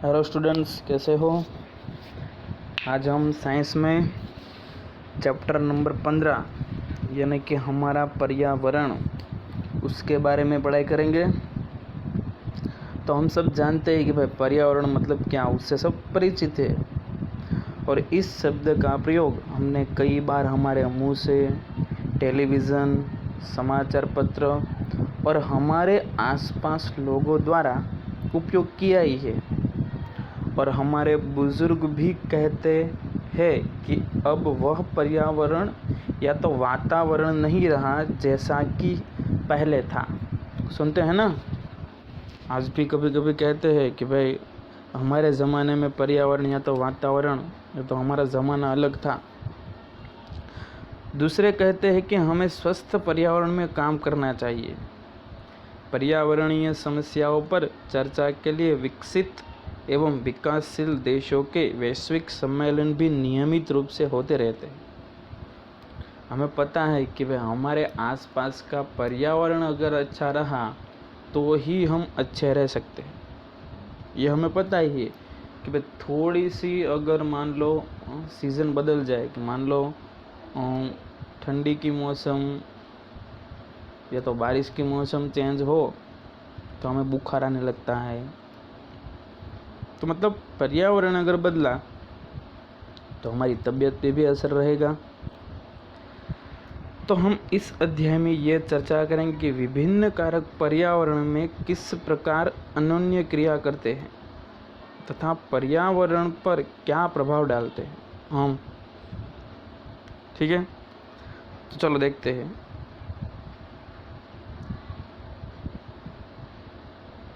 Hello students, कैसे हो। आज हम साइंस में चैप्टर नंबर 15 यानी कि हमारा पर्यावरण, उसके बारे में पढ़ाई करेंगे। तो हम सब जानते हैं कि भाई पर्यावरण मतलब क्या, उससे सब परिचित है। और इस शब्द का प्रयोग हमने कई बार हमारे मुंह से, टेलीविज़न, समाचार पत्र और हमारे आसपास लोगों द्वारा उपयोग किया ही है। और हमारे बुजुर्ग भी कहते हैं कि अब वह पर्यावरण या तो वातावरण नहीं रहा जैसा कि पहले था। सुनते हैं ना, आज भी कभी कभी कहते हैं कि भाई हमारे ज़माने में पर्यावरण या तो वातावरण या तो हमारा ज़माना अलग था। दूसरे कहते हैं कि हमें स्वस्थ पर्यावरण में काम करना चाहिए। पर्यावरणीय समस्याओं पर चर्चा के लिए विकसित एवं विकासशील देशों के वैश्विक सम्मेलन भी नियमित रूप से होते रहते हैं। हमें पता है कि भाई हमारे आसपास का पर्यावरण अगर अच्छा रहा तो ही हम अच्छे रह सकते हैं। ये हमें पता ही है कि भाई थोड़ी सी अगर मान लो सीज़न बदल जाए, कि मान लो ठंडी की मौसम या तो बारिश की मौसम चेंज हो तो हमें बुखार आने लगता है। तो मतलब पर्यावरण अगर बदला तो हमारी तबीयत पे भी असर रहेगा। तो हम इस अध्याय में ये चर्चा करेंगे कि विभिन्न कारक पर्यावरण में किस प्रकार अनन्य क्रिया करते हैं तथा पर्यावरण पर क्या प्रभाव डालते हैं हम। ठीक है, तो चलो देखते हैं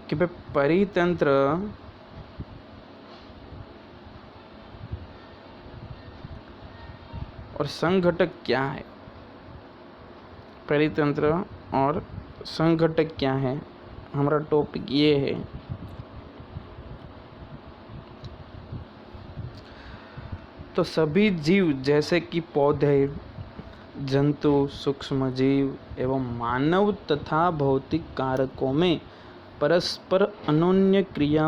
कि भाई परितंत्र और संघटक क्या है। परितंत्र और संघटक क्या है, हमारा टॉपिक ये है। तो सभी जीव जैसे कि पौधे, जंतु, सूक्ष्म जीव एवं मानव तथा भौतिक कारकों में परस्पर अनोन्य क्रिया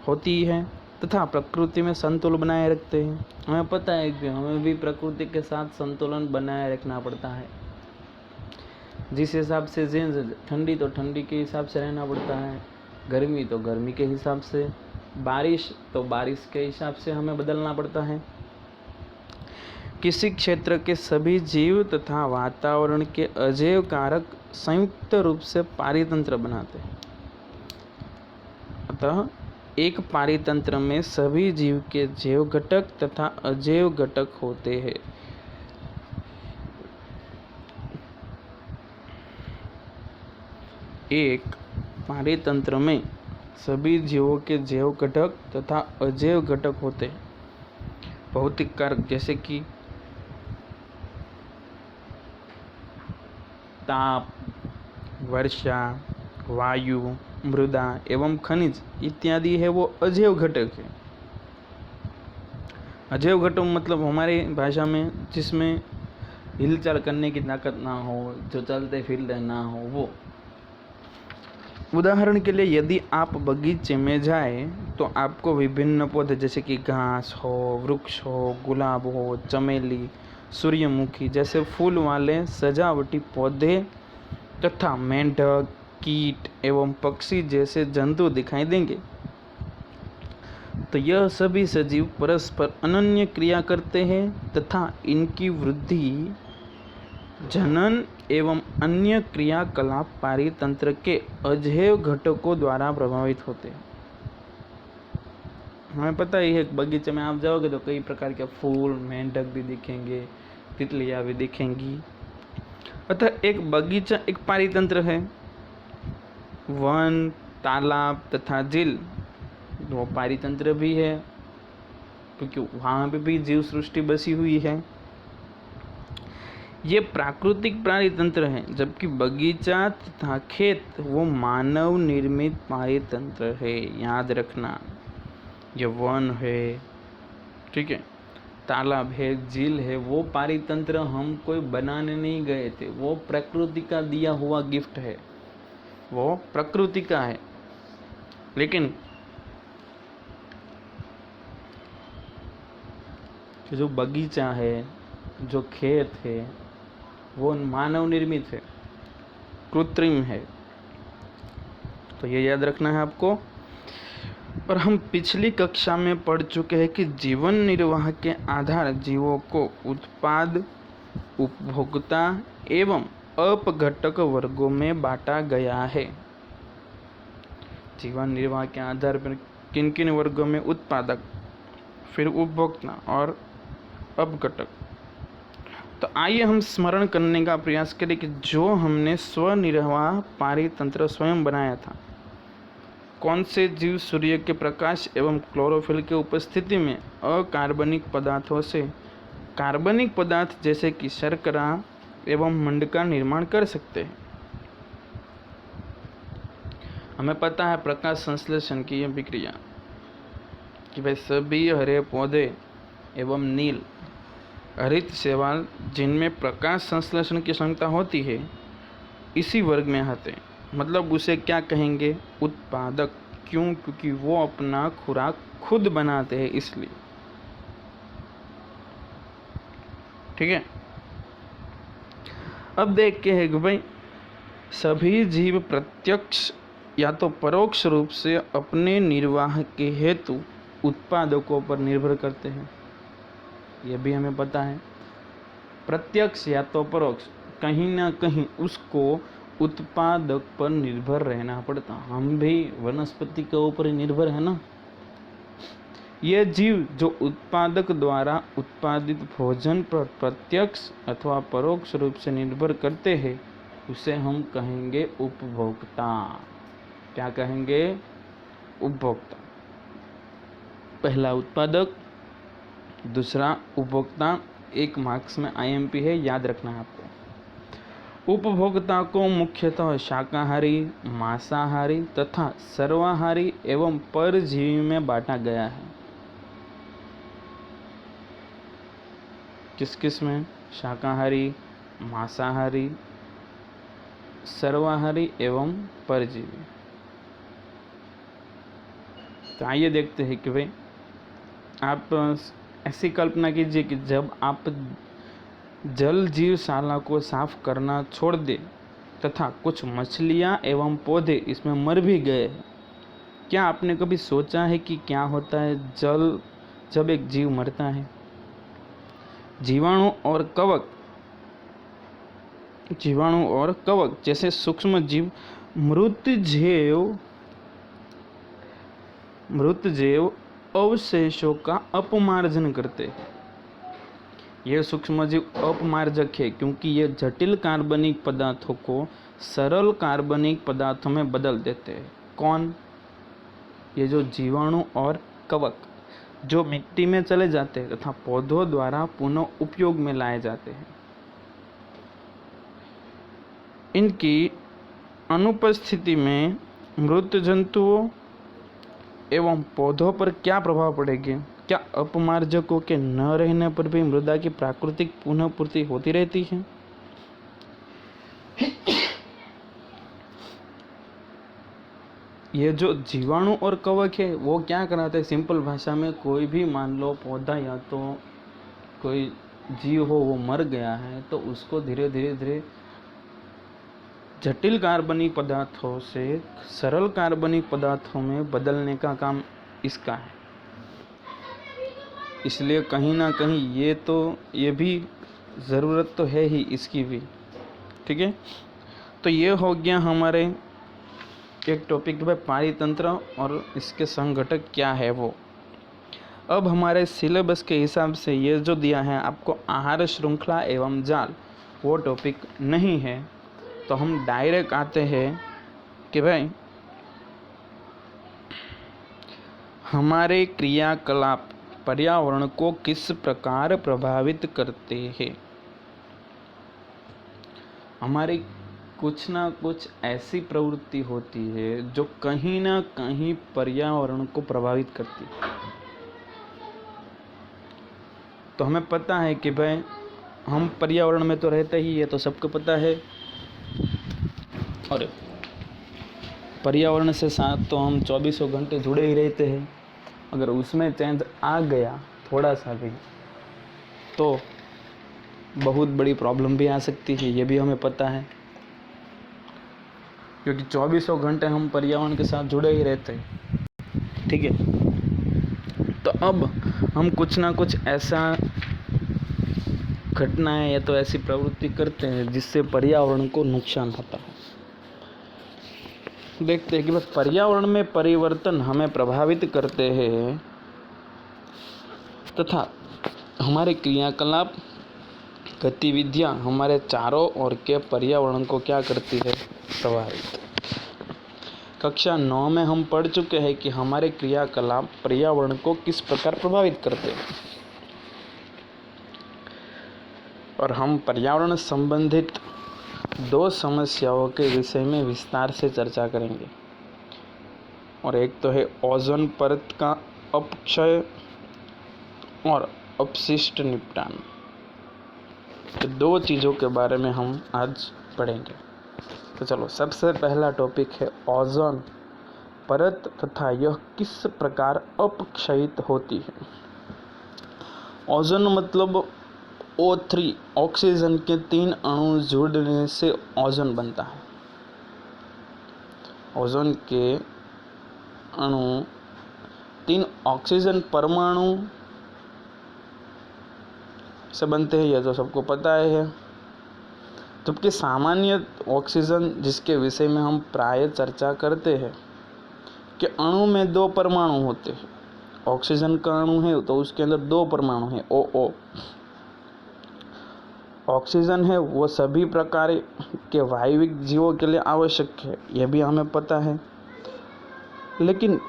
होती है तथा प्रकृति में संतुलन बनाए रखते हैं। हमें पता है कि हमें भी प्रकृति के साथ संतुलन बनाए रखना पड़ता है। जिस हिसाब से ठंडी तो ठंडी के हिसाब से रहना पड़ता है, गर्मी तो गर्मी के हिसाब से, बारिश तो बारिश के हिसाब से हमें बदलना पड़ता है। किसी क्षेत्र के सभी जीव तथा वातावरण के अजैव कारक संयुक्त रूप से पारितंत्र बनाते हैं। अतः एक पारितंत्र में सभी जीव के जैव घटक तथा अजैव घटक होते हैं। एक पारितंत्र में सभी जीवों के जैव घटक तथा अजैव घटक होते हैं। भौतिक कारक जैसे कि ताप, वर्षा, वायु, मृदा एवं खनिज इत्यादि है, वो अजैव घटक है। अजैव घटक मतलब हमारी भाषा में जिसमें हिलचाल करने की ताकत ना हो, जो चलते फिरते ना हो, वो। उदाहरण के लिए यदि आप बगीचे में जाए तो आपको विभिन्न पौधे जैसे कि घास हो, वृक्ष हो, गुलाब हो, चमेली, सूर्यमुखी जैसे फूल वाले सजावटी पौधे तथा मेंढक, कीट एवं पक्षी जैसे जंतु दिखाई देंगे। तो यह सभी सजीव परस्पर अनन्य क्रिया करते हैं तथा इनकी वृद्धि, जनन एवं अन्य क्रियाकलाप पारितंत्र के अजैव घटकों द्वारा प्रभावित होते हैं। हमें पता ही है, बगीचे में आप जाओगे तो कई प्रकार के फूल, मेंढक भी दिखेंगे, तितलियां भी दिखेंगी। अतः एक बगीचा एक पारितंत्र है। वन, तालाब तथा झील वो पारितंत्र भी है, क्योंकि वहाँ पे भी जीव सृष्टि बसी हुई है। ये प्राकृतिक पारितंत्र है, जबकि बगीचा तथा खेत वो मानव निर्मित पारितंत्र है। याद रखना, ये वन है, ठीक है, तालाब है, झील है, वो पारितंत्र हम कोई बनाने नहीं गए थे, वो प्रकृति का दिया हुआ गिफ्ट है, वो प्रकृति का है। लेकिन जो बगीचा है, जो खेत है, वो मानव निर्मित है, कृत्रिम है। तो ये याद रखना है आपको। और हम पिछली कक्षा में पढ़ चुके हैं कि जीवन निर्वाह के आधार जीवों को उत्पाद, उपभोक्ता एवं अपघटक वर्गों में बांटा गया है। जीवन निर्वाह के आधार पर किन किन वर्गों में? उत्पादक, फिर उपभोक्ता और अपघटक। तो आइए हम स्मरण करने का प्रयास करें कि जो हमने स्वनिर्वाह पारितंत्र स्वयं बनाया था, कौन से जीव सूर्य के प्रकाश एवं क्लोरोफिल की उपस्थिति में अकार्बनिक पदार्थों से कार्बनिक पदार्थ जैसे कि शर्करा एवं मंड का निर्माण कर सकते हैं। हमें पता है प्रकाश संश्लेषण की यह प्रक्रिया कि भाई सभी हरे पौधे एवं नील हरित शैवाल जिनमें प्रकाश संश्लेषण की क्षमता होती है इसी वर्ग में आते हैं। मतलब उसे क्या कहेंगे? उत्पादक। क्यों? क्योंकि वो अपना खुराक खुद बनाते हैं, इसलिए। ठीक है। अब देखते हैं कि भाई सभी जीव प्रत्यक्ष या तो परोक्ष रूप से अपने निर्वाह के हेतु उत्पादकों पर निर्भर करते हैं। यह भी हमें पता है। प्रत्यक्ष या तो परोक्ष, कहीं ना कहीं उसको उत्पादक पर निर्भर रहना पड़ता। हम भी वनस्पति के ऊपर ही निर्भर है ना। ये जीव जो उत्पादक द्वारा उत्पादित भोजन पर प्रत्यक्ष अथवा परोक्ष रूप से निर्भर करते हैं उसे हम कहेंगे उपभोक्ता। क्या कहेंगे? उपभोक्ता। पहला उत्पादक, दूसरा उपभोक्ता। एक मार्क्स में IMP है, याद रखना है आपको। उपभोक्ता को मुख्यतः शाकाहारी, मांसाहारी तथा सर्वाहारी एवं परजीवी में बांटा गया है। किस किस में? शाकाहारी, मांसाहारी, सर्वाहारी एवं परजीवी। तो आइए देखते हैं कि भाई आप ऐसी कल्पना कीजिए कि जब आप जल जीवशाला को साफ करना छोड़ दे तथा कुछ मछलियां एवं पौधे इसमें मर भी गए। क्या आपने कभी सोचा है कि क्या होता है जब एक जीव मरता है? जीवाणु और कवक जैसे सूक्ष्म जीव मृत जैव अवशेषों का अपमार्जन करते हैं। यह सूक्ष्मजीव अपमार्जक है क्योंकि ये जटिल कार्बनिक पदार्थों को सरल कार्बनिक पदार्थों में बदल देते हैं। कौन? ये जो जीवाणु और कवक जो मिट्टी में चले जाते हैं तथा पौधों द्वारा पुनः उपयोग में लाए जाते हैं। इनकी अनुपस्थिति में मृत जंतुओं एवं पौधों पर क्या प्रभाव पड़ेगी? क्या अपमार्जकों के न रहने पर भी मृदा की प्राकृतिक पुनः पूर्ति होती रहती है? ये जो जीवाणु और कवक है वो क्या कराते हैं? सिंपल भाषा में, कोई भी मान लो पौधा या तो कोई जीव हो वो मर गया है तो उसको धीरे धीरे जटिल कार्बनिक पदार्थों से सरल कार्बनिक पदार्थों में बदलने का काम इसका है। इसलिए कहीं ना कहीं ये भी ज़रूरत तो है ही इसकी भी। ठीक है। तो ये हो गया हमारे एक टॉपिक पे पारितंत्र और इसके संघटक क्या है वो। अब हमारे सिलेबस के हिसाब से ये जो दिया है आपको आहार श्रृंखला एवं जाल, वो टॉपिक नहीं है। तो हम डायरेक्ट आते हैं कि भाई हमारे क्रियाकलाप पर्यावरण को किस प्रकार प्रभावित करते हैं। हमारी कुछ ना कुछ ऐसी प्रवृत्ति होती है जो कहीं ना कहीं पर्यावरण को प्रभावित करती है। तो हमें पता है कि भाई हम पर्यावरण में तो रहते ही है, तो सबको पता है। और पर्यावरण से साथ तो हम 24 घंटे जुड़े ही रहते हैं। अगर उसमें चेंज आ गया थोड़ा सा भी तो बहुत बड़ी प्रॉब्लम भी आ सकती है, ये भी हमें पता है, क्योंकि 24 घंटे हम पर्यावरण के साथ जुड़े ही रहते हैं। ठीक है, तो अब हम कुछ ना कुछ ऐसा घटनाएं या तो ऐसी प्रवृत्ति करते हैं जिससे पर्यावरण को नुकसान होता है। देखते हैं कि बस पर्यावरण में परिवर्तन हमें प्रभावित करते हैं तथा हमारे क्रियाकलाप गतिविधियां हमारे चारों ओर के पर्यावरण को क्या करती है, प्रभावित। कक्षा 9 में हम पढ़ चुके हैं कि हमारे क्रियाकलाप पर्यावरण को किस प्रकार प्रभावित करते हैं, और हम पर्यावरण संबंधित 2 समस्याओं के विषय में विस्तार से चर्चा करेंगे। और एक तो है ओजोन परत का अपक्षय और अपशिष्ट निपटान। तो 2 चीज़ों के बारे में हम आज पढ़ेंगे। तो चलो, सबसे पहला टॉपिक है ओजोन परत तथा यह किस प्रकार अपक्षयित होती है। ओजोन मतलब O3, ऑक्सीजन के 3 अणु जुड़ने से ओजोन बनता है। ओजोन के अणु 3 ऑक्सीजन परमाणु से बनते हैं, यह तो सबको पता है। जबकि सामान्य ऑक्सीजन, जिसके विषय में हम प्राय चर्चा करते हैं, कि अणु में 2 परमाणु होते हैं। ऑक्सीजन का अणु है तो उसके अंदर 2 परमाणु हैं, OO। ऑक्सीजन है वो सभी प्रकार के वायविक जीवों के लिए आवश्यक है, यह भी हमें पता है। लेकिन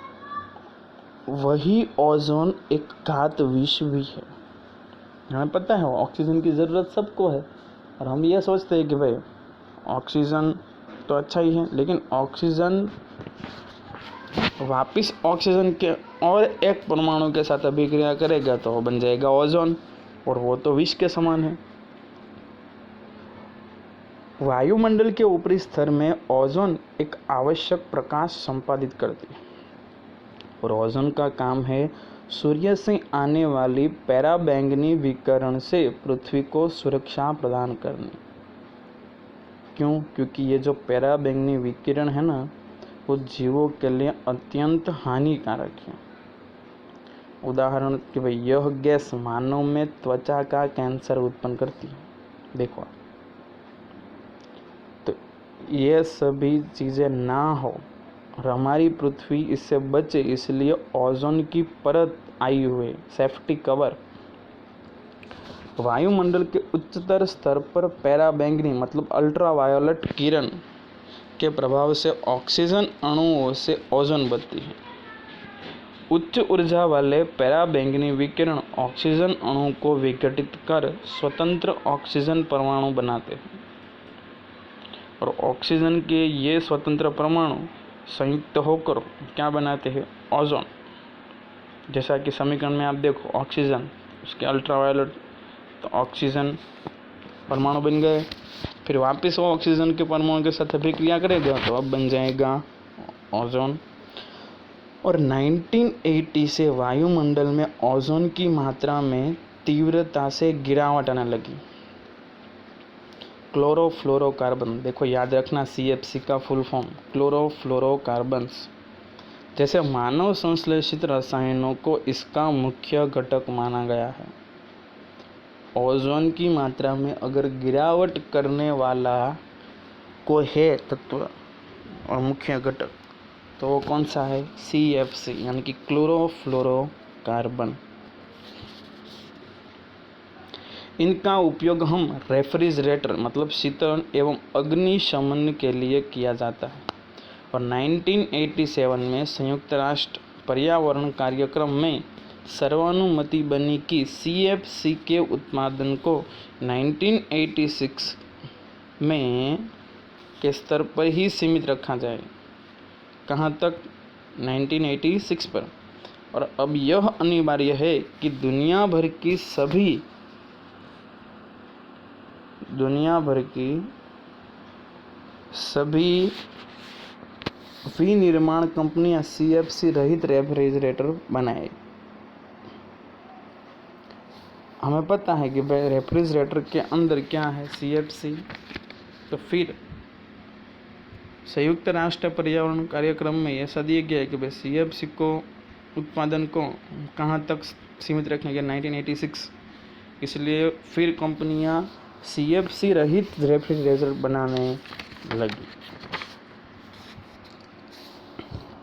वही ओजोन एक घात विष भी है। हमें पता है ऑक्सीजन की ज़रूरत सबको है, और हम ये सोचते हैं कि भाई ऑक्सीजन तो अच्छा ही है, लेकिन ऑक्सीजन वापिस ऑक्सीजन के और एक परमाणु के साथ अभिक्रिया करेगा तो बन जाएगा ओजोन, और वो तो विष के समान है। वायुमंडल के ऊपरी स्तर में ओजोन एक आवश्यक प्रकाश संपादित करती है, और ओजोन का काम है सूर्य से आने वाली पराबैंगनी विकिरण से पृथ्वी को सुरक्षा प्रदान करनी। क्यों? क्योंकि ये जो पराबैंगनी विकिरण है ना, वो जीवों के लिए अत्यंत हानिकारक है। उदाहरण कि भाई यह गैस मानव में त्वचा का कैंसर उत्पन्न करती है। देखो, तो ये सभी चीज़ें ना हो और हमारी पृथ्वी इससे बचे, इसलिए ओजोन की परत आई हुई, सेफ्टी कवर। वायुमंडल के उच्चतर स्तर पर पराबैंगनी मतलब अल्ट्रावायोलेट किरण के प्रभाव से ऑक्सीजन अणुओं से ओजोन बनती है। उच्च ऊर्जा वाले पराबैंगनी विकिरण ऑक्सीजन अणु को विघटित कर स्वतंत्र ऑक्सीजन परमाणु बनाते हैं, और ऑक्सीजन के ये स्वतंत्र परमाणु संयुक्त होकर क्या बनाते हैं, ओजोन। जैसा कि समीकरण में आप देखो, ऑक्सीजन उसके अल्ट्रावायोलेट, तो ऑक्सीजन परमाणु बन गए, फिर वापस वो ऑक्सीजन के परमाणु के साथ अभिक्रिया करेगा तो अब बन जाएगा ओजोन। और 1980 से वायुमंडल में ओजोन की मात्रा में तीव्रता से गिरावट आने लगी। क्लोरोफ्लोरोकार्बन, देखो याद रखना, CFC का फुल फॉर्म क्लोरोफ्लोरोकार्बन्स जैसे मानव संश्लेषित रसायनों को इसका मुख्य घटक माना गया है। ओजोन की मात्रा में अगर गिरावट करने वाला कोई है तत्व और मुख्य घटक, तो वो कौन सा है, CFC यानी कि क्लोरोफ्लोरोकार्बन। इनका उपयोग हम रेफ्रिजरेटर मतलब शीतलन एवं अग्निशमन के लिए किया जाता है। और 1987 में संयुक्त राष्ट्र पर्यावरण कार्यक्रम में सर्वानुमति बनी कि CFC के उत्पादन को 1986 में के स्तर पर ही सीमित रखा जाए। कहाँ तक? 1986 पर। और अब यह अनिवार्य है कि दुनिया भर की सभी विनिर्माण कंपनियां CFC रहित रेफ्रिजरेटर बनाए। हमें पता है कि भाई रेफ्रिजरेटर के अंदर क्या है, CFC। तो फिर संयुक्त राष्ट्र पर्यावरण कार्यक्रम में ऐसा दिया गया है कि भाई CFC को उत्पादन को कहाँ तक सीमित रखेंगे, 1986। इसलिए फिर कंपनियां CFC रहित रेफ्रिजरेटर बनाने लगी।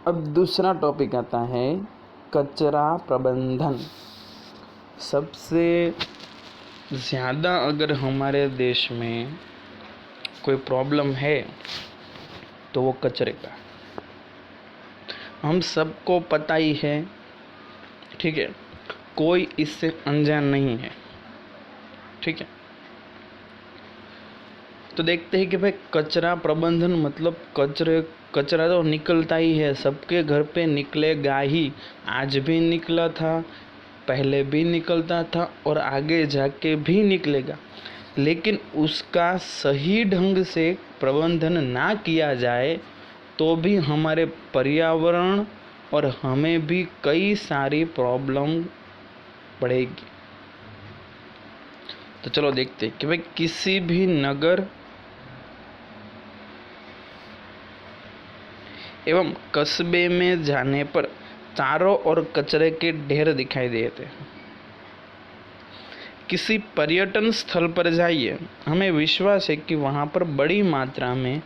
अब दूसरा टॉपिक आता है कचरा प्रबंधन। सबसे ज़्यादा अगर हमारे देश में कोई प्रॉब्लम है तो वो कचरे का। हम सबको पता ही है, ठीक है, कोई इससे अनजान नहीं है, ठीक है। तो देखते हैं कि भाई कचरा प्रबंधन मतलब कचरा तो निकलता ही है, सबके घर पे निकलेगा ही। आज भी निकला था, पहले भी निकलता था और आगे जाके भी निकलेगा। लेकिन उसका सही ढंग से प्रबंधन ना किया जाए तो भी हमारे पर्यावरण और हमें भी कई सारी प्रॉब्लम पड़ेगी। तो चलो देखते हैं कि भाई किसी भी नगर एवं कस्बे में जाने पर चारों ओर कचरे के ढेर दिखाई देते हैं। किसी पर्यटन स्थल पर जाइए, हमें विश्वास है कि वहाँ पर बड़ी मात्रा में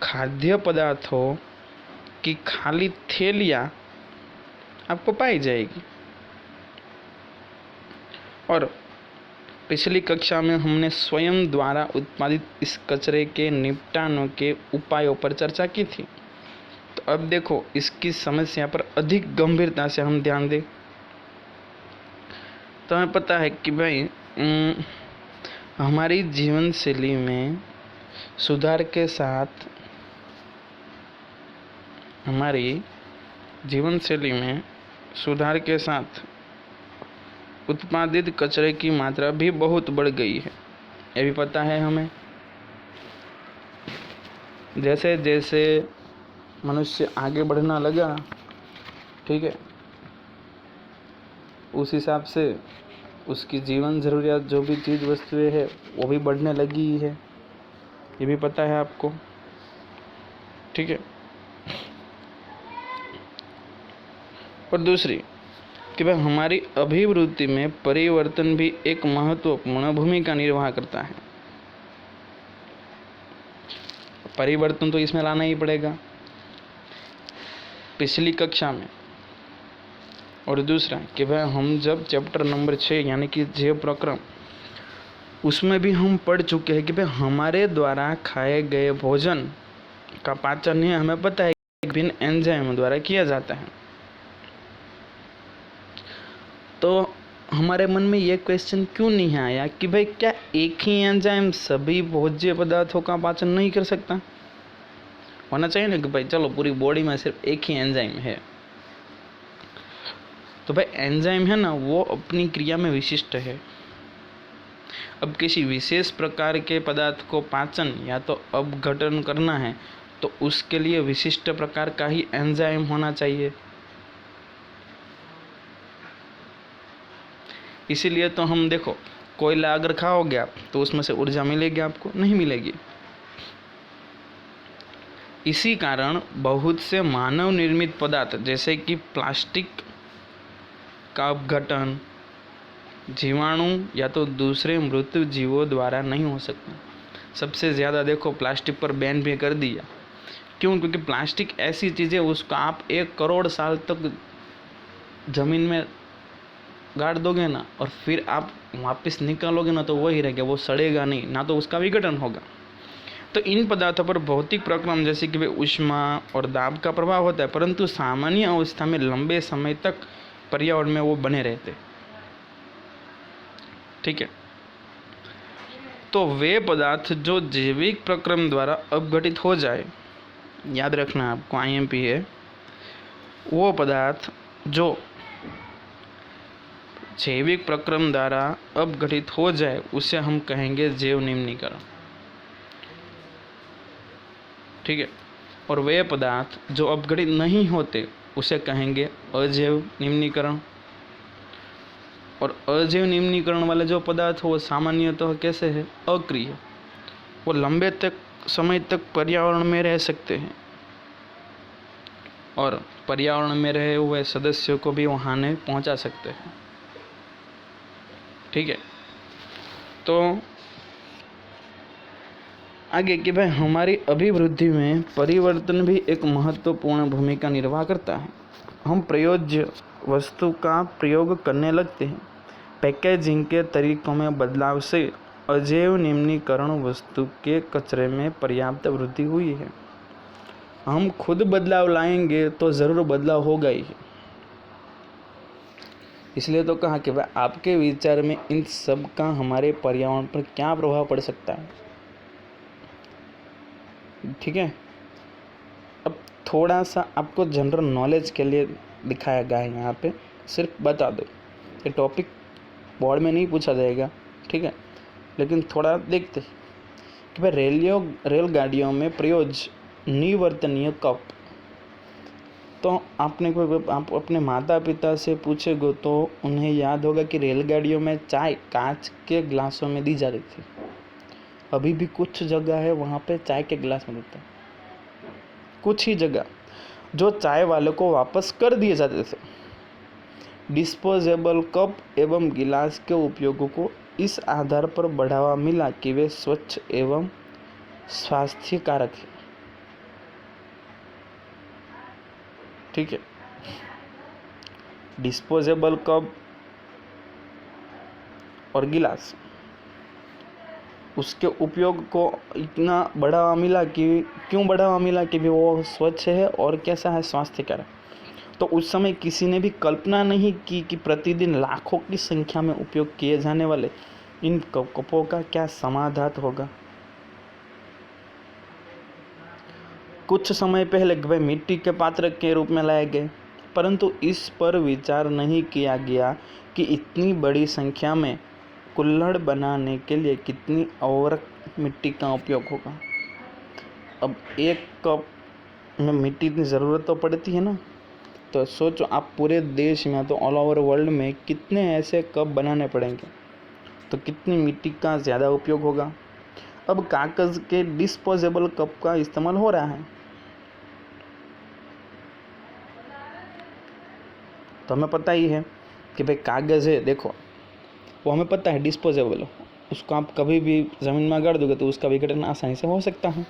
खाद्य पदार्थों की खाली थैलियाँ आपको पाई जाएगी। और पिछली कक्षा में हमने स्वयं द्वारा उत्पादित इस कचरे के निपटान के उपायों पर चर्चा की थी। तो अब देखो इसकी समस्या पर अधिक गंभीरता से हम ध्यान दें। तो हमें पता है कि भाई हमारी जीवन शैली में सुधार के साथ उत्पादित कचरे की मात्रा भी बहुत बढ़ गई है, ये भी पता है हमें। जैसे जैसे मनुष्य आगे बढ़ना लगा, ठीक है, उस हिसाब से उसकी जीवन ज़रूरियात जो भी चीज़ वस्तुएं है वो भी बढ़ने लगी है, ये भी पता है आपको, ठीक है। और दूसरी कि भाई हमारी अभिवृत्ति में परिवर्तन भी एक महत्वपूर्ण भूमिका निर्वाह करता है। परिवर्तन तो इसमें लाना ही पड़ेगा, पिछली कक्षा में। और दूसरा कि भाई हम जब चैप्टर नंबर 6 यानी कि जैव प्रक्रम, उसमें भी हम पढ़ चुके हैं कि भाई हमारे द्वारा खाए गए भोजन का पाचन है, हमें पता है कि विभिन्न एंजाइम द्वारा किया जाता है। तो हमारे मन में ये क्वेश्चन क्यों नहीं आया कि भाई क्या एक ही एंजाइम सभी भोज्य पदार्थों का पाचन नहीं कर सकता? होना चाहिए ना कि भाई चलो पूरी बॉडी में सिर्फ एक ही एंजाइम है। तो भाई एंजाइम है ना, वो अपनी क्रिया में विशिष्ट है। अब किसी विशेष प्रकार के पदार्थ को पाचन या तो अपघटन करना है तो उसके लिए विशिष्ट प्रकार का ही एंजाइम होना चाहिए। इसीलिए तो हम देखो, कोयला अगर खाओगे आप तो उसमें से ऊर्जा मिलेगी आपको? नहीं मिलेगी। इसी कारण बहुत से मानव निर्मित पदार्थ जैसे कि प्लास्टिक का अपघटन जीवाणु या तो दूसरे मृत जीवों द्वारा नहीं हो सकता। सबसे ज़्यादा देखो प्लास्टिक पर बैन भी कर दिया। क्यों? क्योंकि प्लास्टिक ऐसी चीज़ है उसको आप 1 करोड़ साल तक ज़मीन में गाड़ दोगे ना और फिर आप वापस निकालोगे ना तो वही रहेगा, वो सड़ेगा नहीं, ना तो उसका विघटन होगा। तो इन पदार्थों पर भौतिक प्रक्रम जैसे कि ऊष्मा और दाब का प्रभाव होता है, परंतु सामान्य अवस्था में लंबे समय तक पर्यावरण में वो बने रहते, ठीक है। तो वे पदार्थ जो जैविक प्रक्रम द्वारा अपघटित हो जाए, याद रखना आपको IMP है, वो पदार्थ जो जैविक प्रक्रम द्वारा अपघटित हो जाए उसे हम कहेंगे जैव निम्नीकरण, ठीक है। और वे पदार्थ जो अपघटित नहीं होते उसे कहेंगे अजैव निम्नीकरण। और अजैव निम्नीकरण वाले जो पदार्थ हो वो सामान्यतः कैसे है, अक्रिय, वो लंबे समय तक पर्यावरण में रह सकते हैं और पर्यावरण में रहे हुए सदस्यों को भी वो हानि पहुंचा सकते हैं। ठीक है, तो आगे कि भाई हमारी अभिवृद्धि में परिवर्तन भी एक महत्वपूर्ण भूमिका निर्वाह करता है। हम प्रयोज्य वस्तु का प्रयोग करने लगते हैं। पैकेजिंग के तरीकों में बदलाव से अजैव निम्नीकरण वस्तु के कचरे में पर्याप्त वृद्धि हुई है। हम खुद बदलाव लाएंगे तो ज़रूर बदलाव होगा ही। इसलिए तो कहा कि भाई आपके विचार में इन सब का हमारे पर्यावरण पर क्या प्रभाव पड़ सकता है। ठीक है, अब थोड़ा सा आपको जनरल नॉलेज के लिए दिखाया गया है यहाँ पे, सिर्फ बता दो। ये टॉपिक बोर्ड में नहीं पूछा जाएगा, ठीक है, लेकिन थोड़ा देखते कि भाई रेलगाड़ियों में प्रयोज्य निवर्तनीय कप। तो आप अपने माता पिता से पूछेगो तो उन्हें याद होगा कि रेलगाड़ियों में चाय कांच के गिलासों में दी जा रही थी। अभी भी कुछ जगह है वहाँ पे चाय के गिलास में देते हैं, कुछ ही जगह जो चाय वाले को वापस कर दिए जाते थे। डिस्पोजेबल कप एवं गिलास के उपयोग को इस आधार पर बढ़ावा मिला कि वे स्वच्छ एवं स्वास्थ्यकारक है। ठीक है, डिस्पोजेबल कप और गिलास, उसके उपयोग को इतना बढ़ावा मिला कि क्यों बढ़ावा मिला कि भी वो स्वच्छ है और कैसा है, स्वास्थ्यकारक। तो उस समय किसी ने भी कल्पना नहीं की कि प्रतिदिन लाखों की संख्या में उपयोग किए जाने वाले इन कपों का क्या समाधान होगा। कुछ समय पहले वे मिट्टी के पात्र के रूप में लाए गए, परंतु इस पर विचार नहीं किया गया कि इतनी बड़ी संख्या में कुल्हड़ बनाने के लिए कितनी उर्वरक मिट्टी का उपयोग होगा। अब एक कप में मिट्टी की ज़रूरत तो पड़ती है ना, तो सोचो आप पूरे देश में तो ऑल ओवर वर्ल्ड में कितने ऐसे कप बनाने पड़ेंगे, तो कितनी मिट्टी का ज़्यादा उपयोग होगा। अब कागज़ के डिस्पोजेबल कप का इस्तेमाल हो रहा है, तो हमें पता ही है कि भाई कागज़ है, देखो वो हमें पता है डिस्पोजेबल हो, उसको आप कभी भी ज़मीन में गाड़ दोगे तो उसका विघटन आसानी से हो सकता है।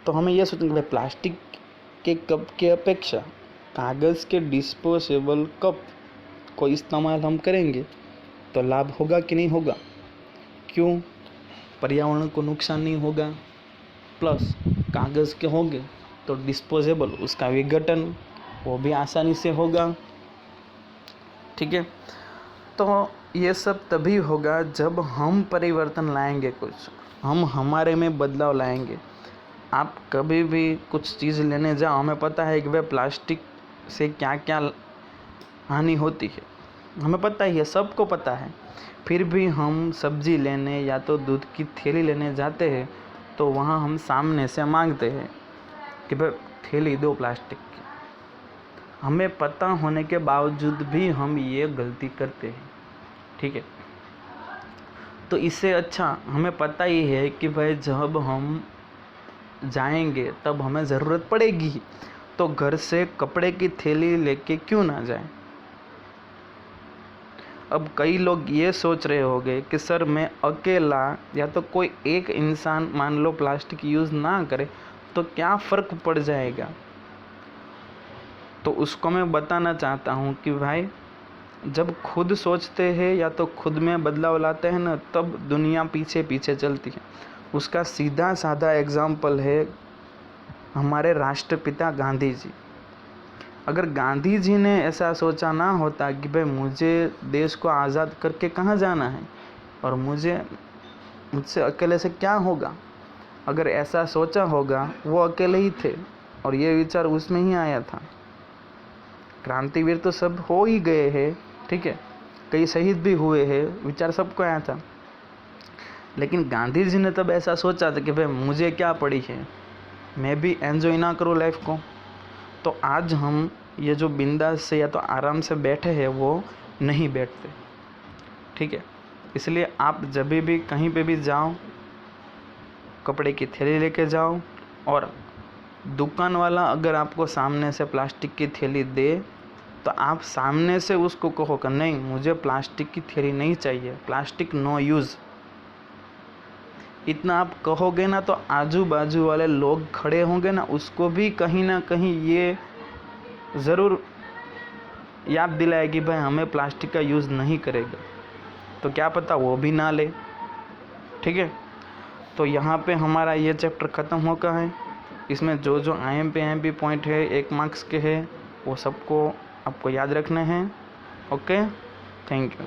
तो हमें यह सोचना कि भाई प्लास्टिक के कप के अपेक्षा कागज़ के डिस्पोजेबल कप को इस्तेमाल हम करेंगे तो लाभ होगा कि नहीं होगा, क्यों, पर्यावरण को नुकसान नहीं होगा, प्लस कागज़ के होंगे तो डिस्पोजेबल, उसका विघटन वो भी आसानी से होगा। ठीक है, तो ये सब तभी होगा जब हम परिवर्तन लाएंगे, कुछ हम हमारे में बदलाव लाएंगे। आप कभी भी कुछ चीज़ लेने जाओ, हमें पता है कि वह प्लास्टिक से क्या क्या हानि होती है, हमें पता ही है, सबको पता है, फिर भी हम सब्जी लेने या तो दूध की थैली लेने जाते हैं तो वहाँ हम सामने से मांगते हैं कि भाई थैली दो प्लास्टिक की। हमें पता होने के बावजूद भी हम ये गलती करते हैं। ठीक है, तो इससे अच्छा हमें पता ही है कि भाई जब हम जाएंगे तब हमें ज़रूरत पड़ेगी, तो घर से कपड़े की थैली लेके क्यों ना जाएं। अब कई लोग ये सोच रहे होंगे कि सर मैं अकेला या तो कोई एक इंसान मान लो प्लास्टिक यूज़ ना करे तो क्या फ़र्क पड़ जाएगा। तो उसको मैं बताना चाहता हूँ कि भाई जब खुद सोचते हैं या तो खुद में बदलाव लाते हैं ना, तब दुनिया पीछे पीछे चलती है। उसका सीधा साधा एग्जाम्पल है हमारे राष्ट्रपिता गांधी जी। अगर गांधी जी ने ऐसा सोचा ना होता कि भाई मुझे देश को आज़ाद करके कहाँ जाना है और मुझसे अकेले से क्या होगा, अगर ऐसा सोचा होगा, वो अकेले ही थे और ये विचार उसमें ही आया था। क्रांतिवीर तो सब हो ही गए हैं, ठीक है, कई शहीद भी हुए हैं, विचार सबको आया था, लेकिन गांधी जी ने तब ऐसा सोचा था कि भाई मुझे क्या पड़ी है, मैं भी एंजॉय ना करूँ लाइफ को। तो आज हम ये जो बिंदास से या तो आराम से बैठे हैं वो नहीं बैठते, ठीक है। इसलिए आप जब भी कहीं पे भी जाओ, कपड़े की थैली लेके जाओ, और दुकान वाला अगर आपको सामने से प्लास्टिक की थैली दे तो आप सामने से उसको कहो कि नहीं, मुझे प्लास्टिक की थैली नहीं चाहिए, प्लास्टिक नो यूज़। इतना आप कहोगे ना तो आजू बाजू वाले लोग खड़े होंगे ना, उसको भी कहीं ना कहीं ये ज़रूर याद दिलाएगी भाई हमें प्लास्टिक का यूज़ नहीं करेगा, तो क्या पता वो भी ना ले, ठीक है। तो यहाँ पे हमारा ये चैप्टर ख़त्म हो गया है। इसमें जो जो IMP पॉइंट है 1 मार्क्स के है वो सबको आपको याद रखने हैं। Okay, thank you.